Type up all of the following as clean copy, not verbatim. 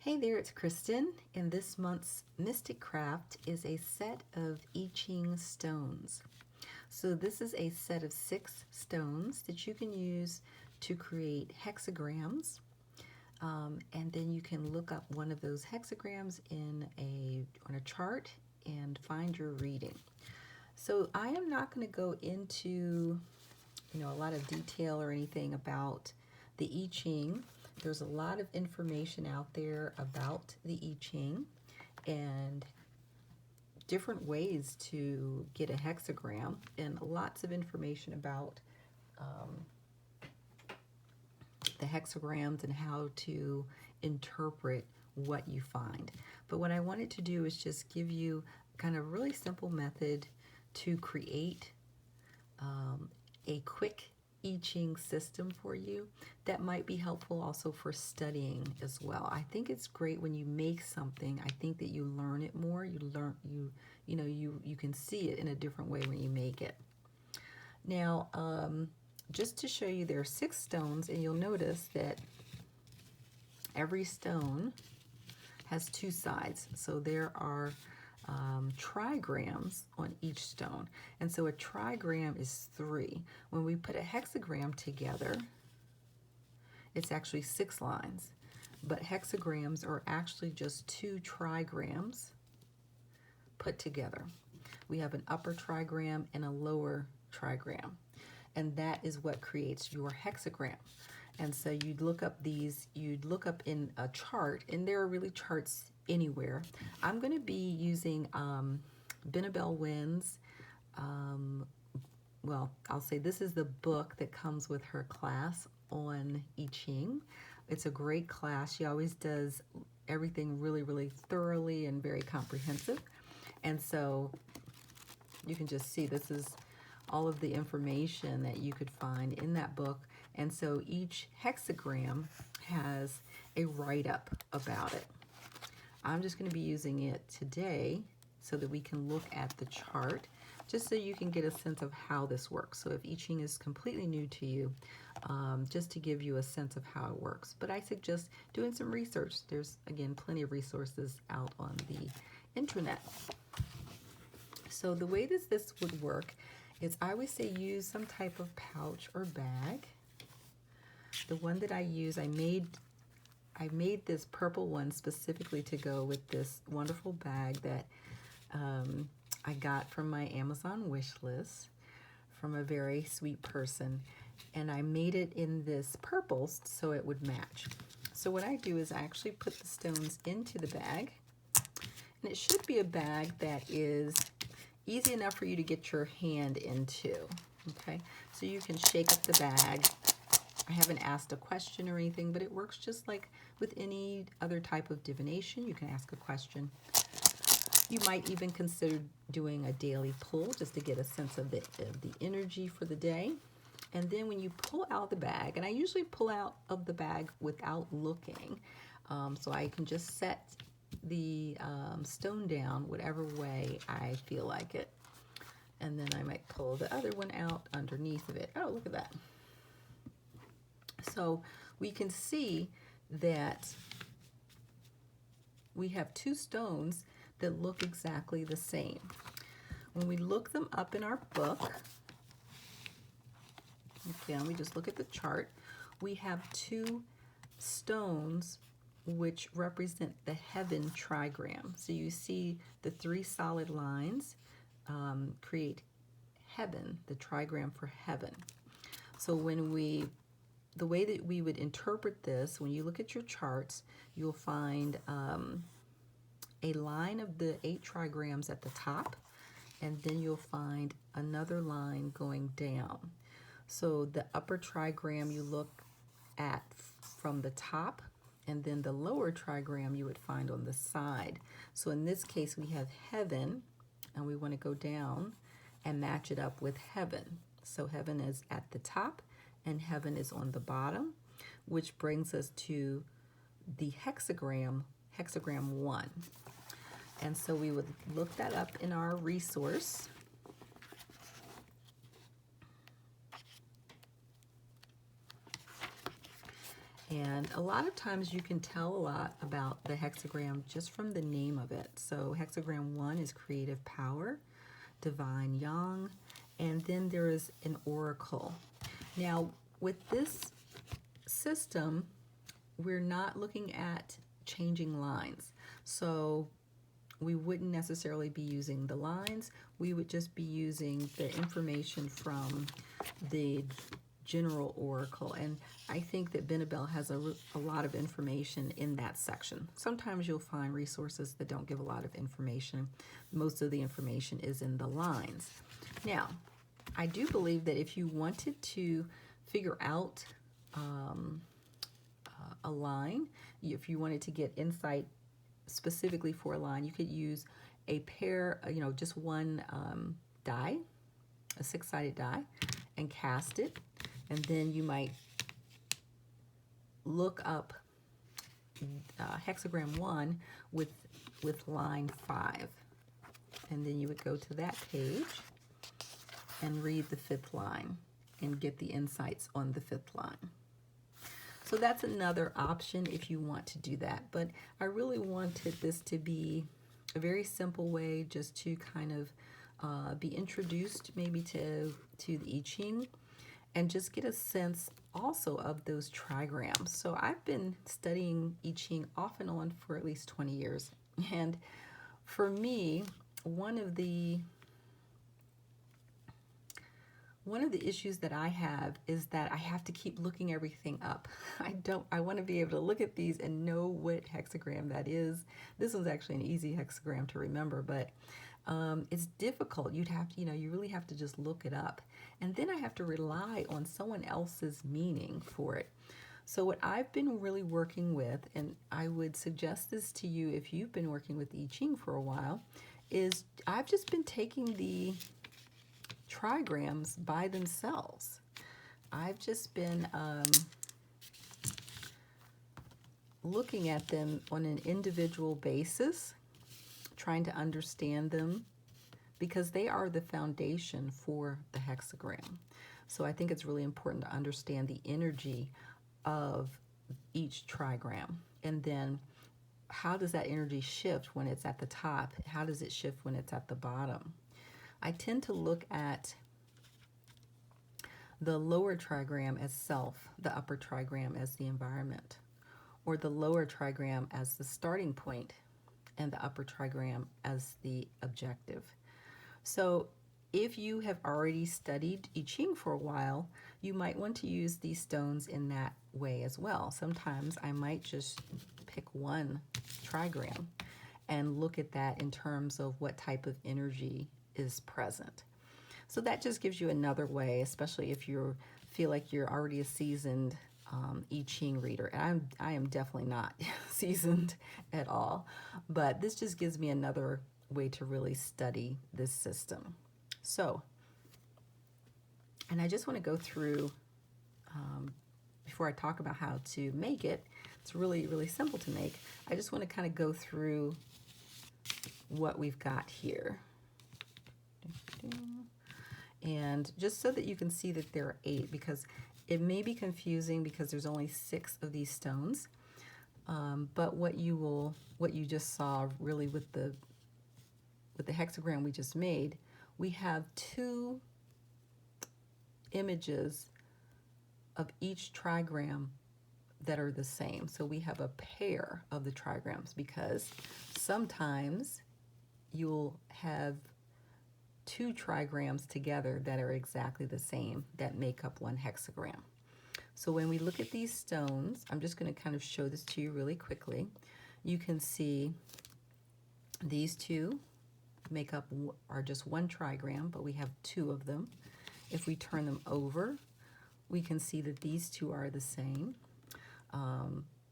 Hey there, it's Kristen, and this month's Mystic Craft is a set of I Ching Stones. So this is a set of 6 stones that you can use to create hexagrams, and then you can look up one of those hexagrams on a chart and find your reading. So I am not going to go into a lot of detail or anything about the I Ching. There's a lot of information out there about the I Ching and different ways to get a hexagram, and lots of information about the hexagrams and how to interpret what you find. But what I wanted to do is just give you kind of a really simple method to create a quick I Ching system for you that might be helpful also for studying as well. I think it's great when you make something. I think that you learn it more. You can see it in a different way when you make it. Now, just to show you, there are 6 stones, and you'll notice that every stone has 2 sides. So there are trigrams on each stone, and so a trigram is 3. When we put a hexagram together, it's actually 6 lines, but hexagrams are actually just 2 trigrams put together. We have an upper trigram and a lower trigram, and that is what creates your hexagram. And so you'd look up in a chart, and there are really charts anywhere. I'm going to be using Benabel Wynn's, I'll say this is the book that comes with her class on I Ching. It's a great class. She always does everything really, really thoroughly and very comprehensive. And so you can just see this is all of the information that you could find in that book. And so each hexagram has a write-up about it. I'm just going to be using it today so that we can look at the chart, just so you can get a sense of how this works. So if I Ching is completely new to you, just to give you a sense of how it works. But I suggest doing some research. There's, again, plenty of resources out on the intranet. So the way this would work is, I always say use some type of pouch or bag. The one that I use, I made this purple one specifically to go with this wonderful bag that I got from my Amazon wish list from a very sweet person. And I made it in this purple so it would match. So what I do is I actually put the stones into the bag. And it should be a bag that is easy enough for you to get your hand into. Okay, so you can shake up the bag. I haven't asked a question or anything, but it works just like with any other type of divination. You can ask a question. You might even consider doing a daily pull just to get a sense of the energy for the day. And then when you pull out the bag, and I usually pull out of the bag without looking, so I can just set the stone down whatever way I feel like it. And then I might pull the other one out underneath of it. Oh, look at that. So we can see that we have 2 stones that look exactly the same. When we look them up in our book, again, we just look at the chart, we have 2 stones which represent the heaven trigram. So you see the 3 solid lines create heaven, the trigram for heaven. So the way that we would interpret this, when you look at your charts, you'll find a line of the 8 trigrams at the top, and then you'll find another line going down. So the upper trigram you look at from the top, and then the lower trigram you would find on the side. So in this case, we have heaven, and we want to go down and match it up with heaven. So heaven is at the top, and heaven is on the bottom, which brings us to the hexagram 1. And so we would look that up in our resource. And a lot of times you can tell a lot about the hexagram just from the name of it. So hexagram 1 is creative power, divine yang, and then there is an oracle. Now, with this system, we're not looking at changing lines. So we wouldn't necessarily be using the lines. We would just be using the information from the general oracle. And I think that Benebell has a lot of information in that section. Sometimes you'll find resources that don't give a lot of information. Most of the information is in the lines. Now, I do believe that if you wanted to figure out a line, if you wanted to get insight specifically for a line, you could use a pair, just one die, a 6-sided die, and cast it. And then you might look up hexagram 1 with line 5. And then you would go to that page and read the 5th line and get the insights on the 5th line. So that's another option if you want to do that. But I really wanted this to be a very simple way just to kind of be introduced maybe to the I Ching and just get a sense also of those trigrams. So I've been studying I Ching off and on for at least 20 years. And for me, one of the issues that I have is that I have to keep looking everything up. I want to be able to look at these and know what hexagram that is. This one's actually an easy hexagram to remember, but it's difficult. You really have to just look it up. And then I have to rely on someone else's meaning for it. So what I've been really working with, and I would suggest this to you if you've been working with I Ching for a while, is I've just been taking the trigrams by themselves. I've just been looking at them on an individual basis, trying to understand them, because they are the foundation for the hexagram. So I think it's really important to understand the energy of each trigram, and then how does that energy shift when it's at the top? How does it shift when it's at the bottom? I tend to look at the lower trigram as self, the upper trigram as the environment, or the lower trigram as the starting point, and the upper trigram as the objective. So if you have already studied I Ching for a while, you might want to use these stones in that way as well. Sometimes I might just pick one trigram and look at that in terms of what type of energy is present. So that just gives you another way, especially if you feel like you're already a seasoned I Ching reader. And I am definitely not seasoned at all, but this just gives me another way to really study this system. So, and I just want to go through, before I talk about how to make it, it's really, really simple to make. I just want to kind of go through what we've got here. And just so that you can see that there are 8, because it may be confusing because there's only 6 of these stones. But what you just saw really with the hexagram we just made, we have 2 images of each trigram that are the same. So we have a pair of the trigrams, because sometimes you'll have 2 trigrams together that are exactly the same, that make up one hexagram. So when we look at these stones, I'm just going to kind of show this to you really quickly. You can see these 2 are just one trigram, but we have 2 of them. If we turn them over, we can see that these 2 are the same.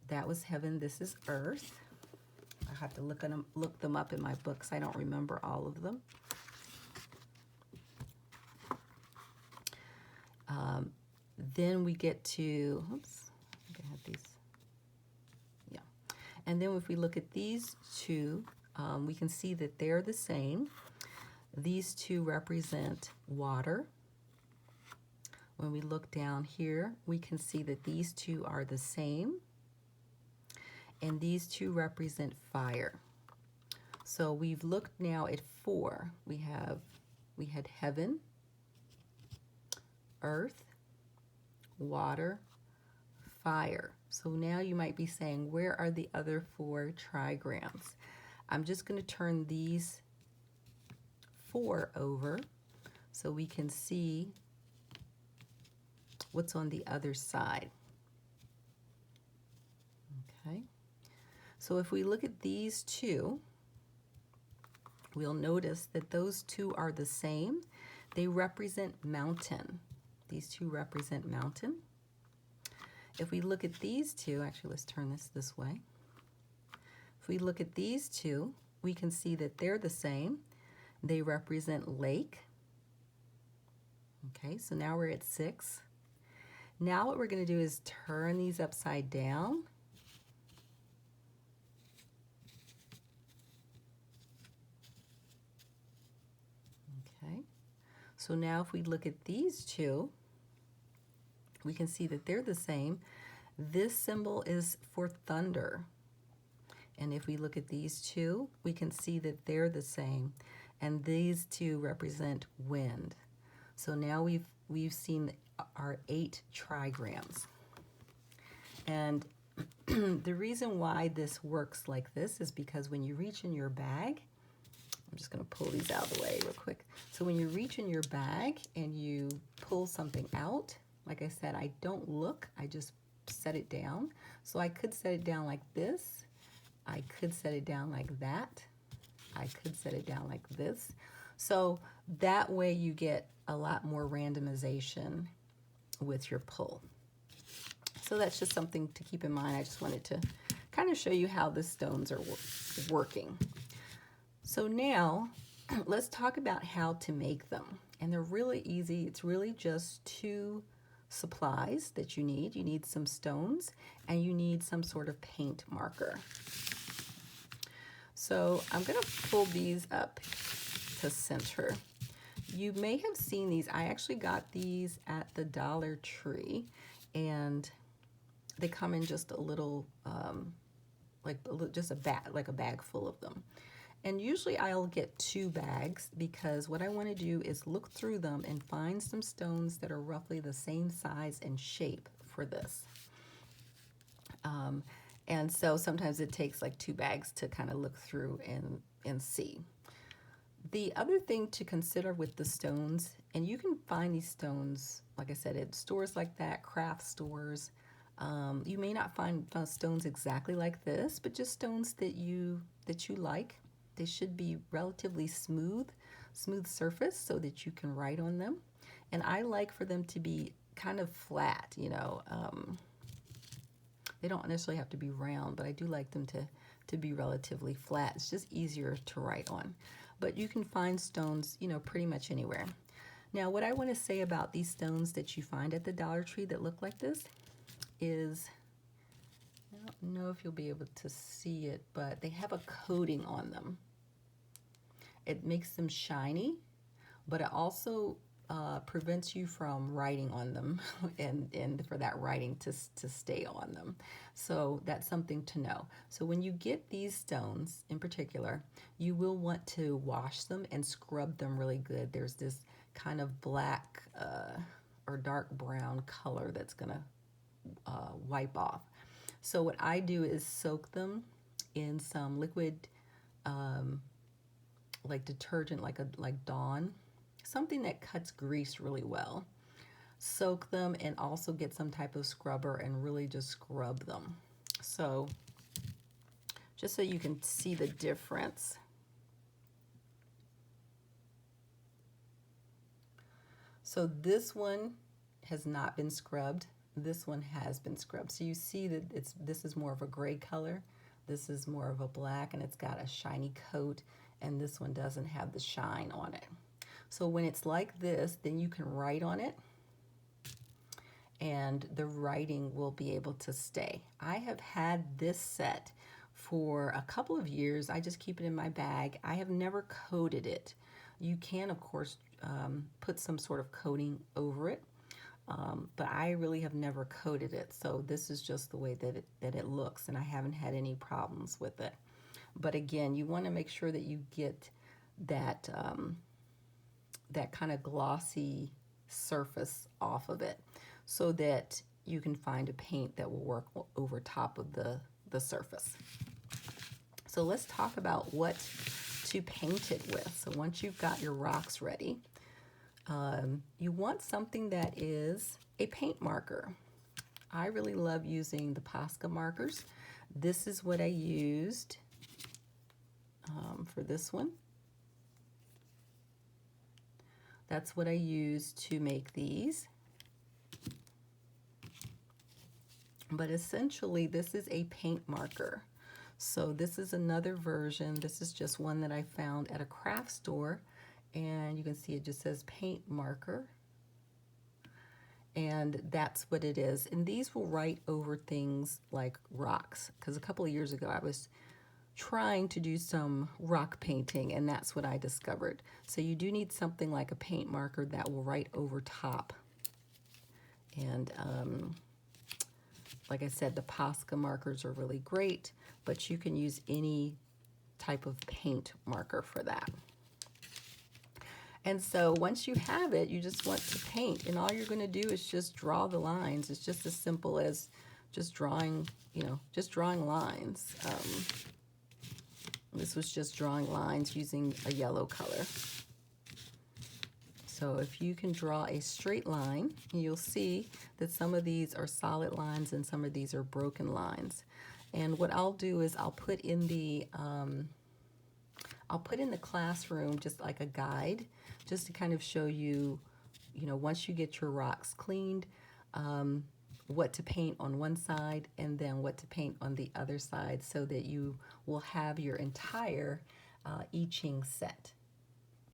That was heaven, this is earth. I have to look them up in my books. I don't remember all of them. Then we get to, oops, I think I have these. Yeah. And then if we look at these 2, we can see that they're the same. These 2 represent water. When we look down here, we can see that these two are the same, and these two represent fire. So we've looked now at 4. We had heaven, earth, water, fire. So now you might be saying, where are the other 4 trigrams? I'm just going to turn these 4 over so we can see what's on the other side. Okay. So if we look at these 2, we'll notice that those 2 are the same. They represent mountain. These 2 represent mountain. If we look at these 2, actually let's turn this way. If we look at these 2, we can see that they're the same. They represent lake. Okay, so now we're at 6. Now what we're going to do is turn these upside down. Okay, so now if we look at these 2, we can see that they're the same. This symbol is for thunder. And if we look at these 2, we can see that they're the same. And these 2 represent wind. So now we've seen our 8 trigrams. And the reason why this works like this is because when you reach in your bag, I'm just going to pull these out of the way real quick. So when you reach in your bag and you pull something out, like I said, I don't look, I just set it down. So I could set it down like this. I could set it down like that. I could set it down like this. So that way you get a lot more randomization with your pull. So that's just something to keep in mind. I just wanted to kind of show you how the stones are working. So now let's talk about how to make them. And they're really easy. It's really just 2 supplies that you need. You need some stones and you need some sort of paint marker. So I'm going to pull these up to center. You may have seen these. I actually got these at the Dollar Tree, and they come in just a little, just a bag full of them. And usually I'll get 2 bags because what I want to do is look through them and find some stones that are roughly the same size and shape for this. And so sometimes it takes like 2 bags to kind of look through and see. The other thing to consider with the stones, and you can find these stones, like I said, at stores like that, craft stores. You may not find stones exactly like this, but just stones that you like. They should be relatively smooth surface so that you can write on them. And I like for them to be kind of flat, you know. They don't necessarily have to be round, but I do like them to be relatively flat. It's just easier to write on. But you can find stones, you know, pretty much anywhere. Now, what I want to say about these stones that you find at the Dollar Tree that look like this is, I don't know if you'll be able to see it, but they have a coating on them. It makes them shiny, but it also prevents you from writing on them and for that writing to stay on them. So that's something to know. So when you get these stones in particular, you will want to wash them and scrub them really good. There's this kind of black or dark brown color that's gonna wipe off. So what I do is soak them in some liquid like detergent, like Dawn, something that cuts grease really well. Soak them and also get some type of scrubber and really just scrub them. So just so you can see the difference. So this one has not been scrubbed. This one has been scrubbed. So you see that this is more of a gray color. This is more of a black, and it's got a shiny coat, and this one doesn't have the shine on it. So when it's like this, then you can write on it and the writing will be able to stay. I have had this set for a couple of years. I just keep it in my bag. I have never coated it. You can, of course, put some sort of coating over it. but I really have never coated it, so this is just the way that it looks, and I haven't had any problems with it. But again, you want to make sure that you get that that kind of glossy surface off of it, so that you can find a paint that will work over top of the surface. So let's talk about what to paint it with. So once you've got your rocks ready, you want something that is a paint marker. I really love using the Posca markers. This is what I used for this one. That's what I used to make these. But essentially, this is a paint marker. So this is another version. This is just one that I found at a craft store. And you can see it just says paint marker. And that's what it is. And these will write over things like rocks. Because a couple of years ago, I was trying to do some rock painting, and that's what I discovered. So you do need something like a paint marker that will write over top. And like I said, the Posca markers are really great, but you can use any type of paint marker for that. And so once you have it, you just want to paint, and all you're going to do is just draw the lines. It's just as simple as just drawing, just drawing lines. This was just drawing lines using a yellow color. So if you can draw a straight line, you'll see that some of these are solid lines and some of these are broken lines. And what I'll do is I'll put in the classroom just like a guide, just to kind of show you, once you get your rocks cleaned, what to paint on one side and then what to paint on the other side, so that you will have your entire I Ching set.